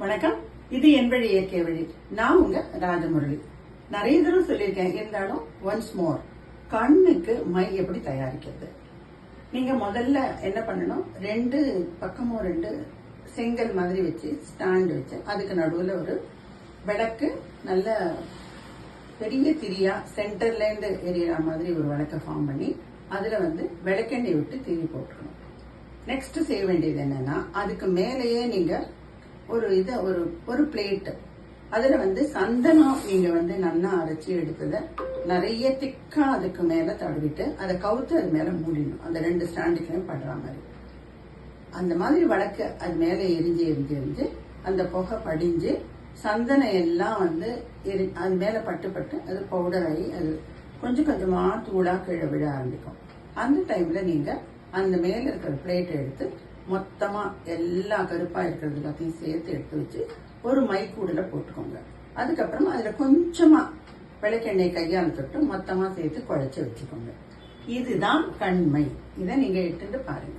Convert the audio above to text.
வணக்கம். இது என் வழி இயற்கை வழி. நான் உங்க ராஜமுரளி. நிறைய தடவை சொல்லியிருக்கேன், இருந்தாலும் ஒன்ஸ் மோர், கண்ணுக்கு மை எப்படி தயாரிக்கிறது. நீங்க முதல்ல என்ன பண்ணணும், ரெண்டு பக்கமும் ரெண்டு செங்கல் மாதிரி வச்சு ஸ்டாண்ட் வச்சு அதுக்கு நடுவில் ஒரு விளக்கு, நல்ல பெரிய திரியா சென்டர்ல இருந்து எரியற மாதிரி ஒரு விளக்க ஃபார்ம் பண்ணி அதுல விளக்கெண்ணெய் விட்டு திரி போட்டுக்கணும். நெக்ஸ்ட் செய்ய வேண்டியது என்னன்னா, அதுக்கு மேலேயே நீங்க ஒரு பிளேட், அதுல சந்தனம் நீங்க நல்லா அரைச்சி எடுத்தத நிறைய திக்கா அதுக்கு மேல தடவிட்டு அதை கவுத்து அது மேல மூடிடணும். அந்த ரெண்டு ஸ்டாண்டுக்குமே படுற மாதிரி அந்த மாதிரி வழக்கு அது மேல எரிஞ்சு எரிஞ்சு எரிஞ்சு அந்த புகை படிஞ்சு சந்தனம் எல்லாம் அது மேல பட்டு பட்டு அது பவுடர் ஆகி அது கொஞ்சம் கொஞ்சமா தூளா கீழே விழ ஆரம்பிக்கும். அந்த டைம்ல நீங்க அந்த மேல இருக்கிற பிளேட்டை எடுத்து மொத்தமா எல்லா கருப்பா இருக்கிறது எல்லாத்தையும் சேர்த்து எடுத்து வச்சு ஒரு மைக்கூடல போட்டுக்கோங்க. அதுக்கப்புறம் அதுல கொஞ்சமா விளக்கெண்ணெய் கையால் தொட்டு மொத்தமா சேர்த்து குழைச்சு வச்சுக்கோங்க. இதுதான் கண்மை. இதை நீங்க எடுத்துட்டு பாருங்க.